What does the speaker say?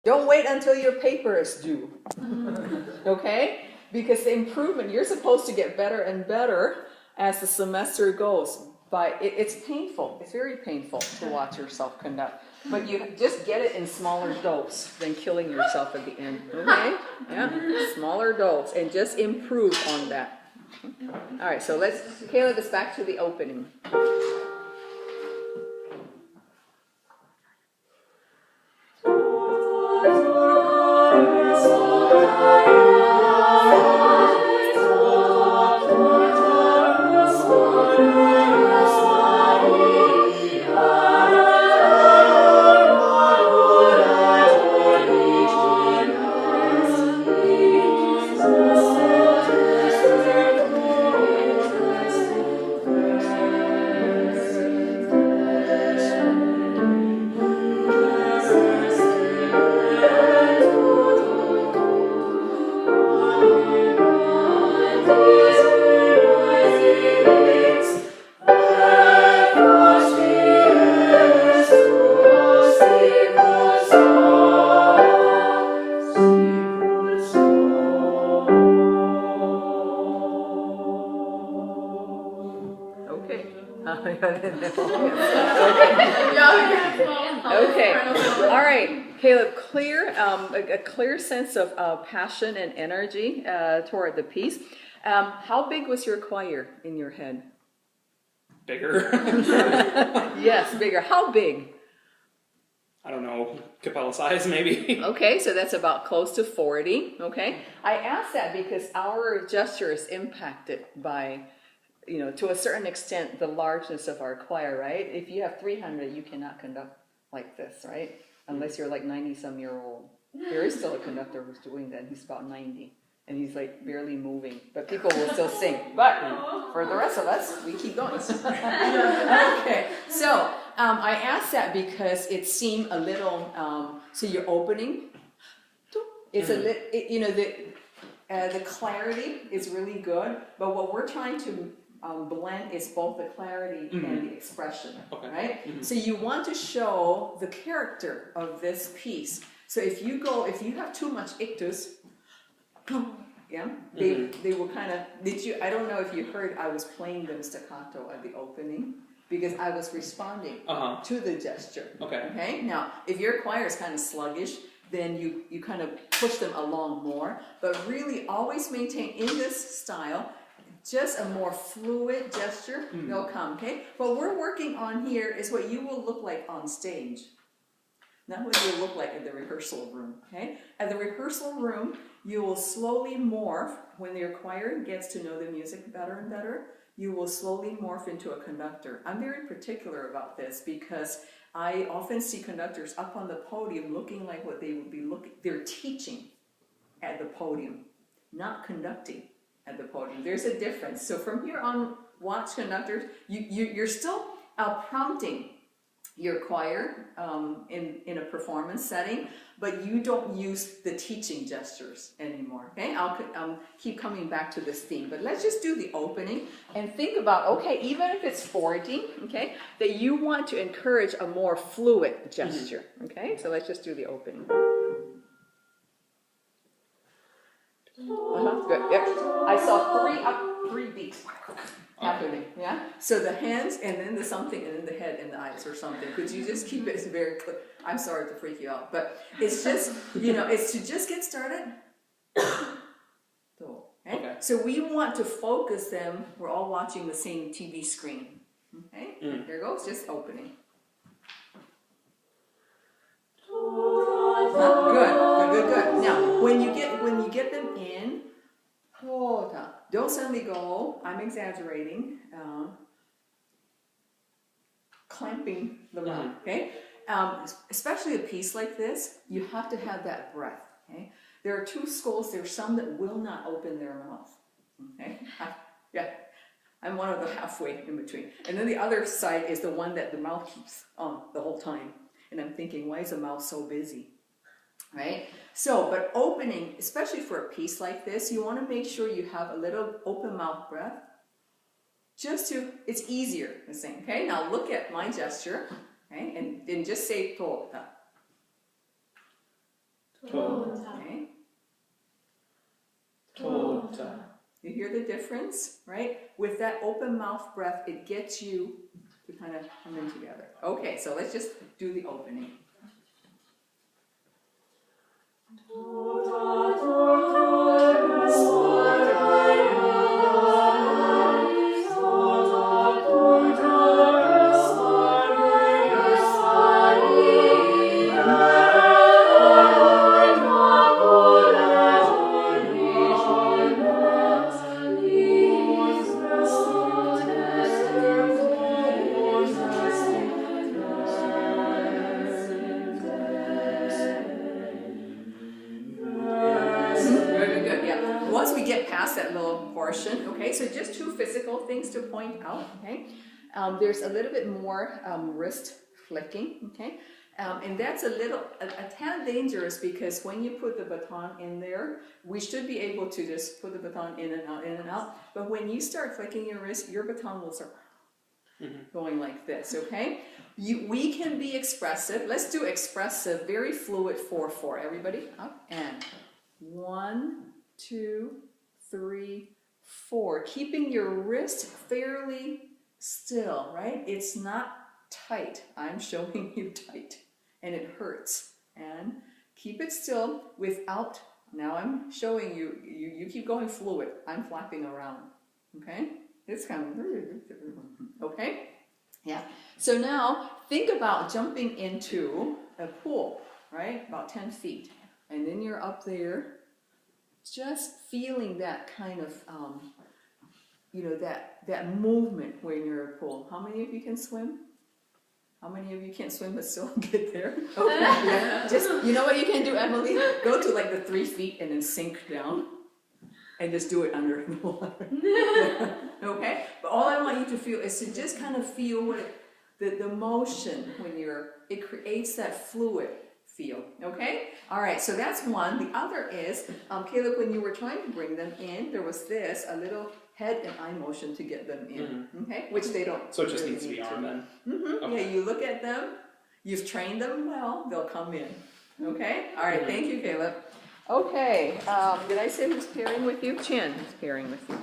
Don't wait until your paper is due. Okay? Because the improvement, you're supposed to get better and better as the semester goes. But it's painful. It's very painful to watch yourself conduct. But you just get it in smaller dose than killing yourself at the end. Okay? Yeah? Smaller dose. And just improve on that. All right, so Caleb is back to the opening. Okay. All right, Caleb. A clear sense of passion and energy toward the piece. How big was your choir in your head? Bigger. Yes, bigger. How big? I don't know, capella size maybe. Okay, so that's about close to 40. Okay, I asked that because our gesture is impacted by, to a certain extent, the largeness of our choir, right? If you have 300, you cannot conduct like this, right? Unless you're like 90-some-year-old. There is still a conductor who's doing that. He's about 90, and he's like barely moving, but people will still sing. But for the rest of us, we keep going. Okay, so I asked that because it seemed a little. So you're opening. It's a little. The clarity is really good, but what we're trying to blend is both the clarity and the expression, right? So you want to show the character of this piece. So if you have too much ictus, yeah, they will kind of. I don't know if you heard. I was playing them staccato at the opening because I was responding to the gesture. Okay. Now, if your choir is kind of sluggish, then you kind of push them along more. But really, always maintain in this style just a more fluid gesture. They'll come. Okay. What we're working on here is what you will look like on stage. Not what you look like in the rehearsal room, okay? At the rehearsal room, you will slowly morph. When your choir gets to know the music better and better, you will slowly morph into a conductor. I'm very particular about this because I often see conductors up on the podium looking like what they would be they're teaching at the podium, not conducting at the podium. There's a difference. So from here on, watch conductors, you're still prompting your choir in a performance setting, but you don't use the teaching gestures anymore, okay? I'll keep coming back to this theme, but let's just do the opening and think about, okay, even if it's 40, okay, that you want to encourage a more fluid gesture, okay? So let's just do the opening. Good, yep. I saw three beats happening, yeah? So the hands, and then the something, and then the head and the eyes or something. Could you just keep it very clear? I'm sorry to freak you out, but it's just, it's to just get started. Okay? So we want to focus them. We're all watching the same TV screen. Okay? There goes, just opening. Good. Now, when you get them in, Tota. Don't suddenly go, I'm exaggerating, clamping the mouth, okay? Especially a piece like this, you have to have that breath, okay? There are two schools. There's some that will not open their mouth, okay? I'm one of the halfway in between. And then the other side is the one that the mouth keeps on the whole time. And I'm thinking, why is the mouth so busy? Right? So, but opening, especially for a piece like this, you want to make sure you have a little open mouth breath. It's easier to sing. Okay, now look at my gesture, okay, and just say Tota. Tota. Okay. Tota. You hear the difference, right? With that open mouth breath, it gets you to kind of come in together. Okay, so let's just do the opening. Once we get past that little portion, okay, so just two physical things to point out, okay. There's a little bit more wrist flicking, okay, and that's a tad dangerous because when you put the baton in there, we should be able to just put the baton in and out, but when you start flicking your wrist, your baton will start going like this, okay. We can be expressive. Let's do expressive, very fluid 4/4. Everybody up and 1, 2, 3, 4. Keeping your wrist fairly still, right? It's not tight. I'm showing you tight and it hurts. And keep it still without, now I'm showing you, you keep going fluid. I'm flapping around, okay? It's kind of, okay? Yeah. So now think about jumping into a pool, right? About 10 feet. And then you're up there, just feeling that kind of, you know, that movement when you're in a pool. How many of you can swim? How many of you can't swim but still get there? Okay. Yeah. Just, you know what you can do, Emily? Go to like the 3 feet and then sink down. And just do it under the water. Okay? But all I want you to feel is to just kind of feel what the motion when it creates that fluid feel. Okay? All right, so that's one. The other is, Caleb, when you were trying to bring them in, there was a little head and eye motion to get them in. Okay? Which they don't. So it just needs to be on then? Okay. Yeah, you look at them, you've trained them well, they'll come in. Okay? All right, thank you, Caleb. Okay, did I say who's pairing with you? Chin is pairing with you.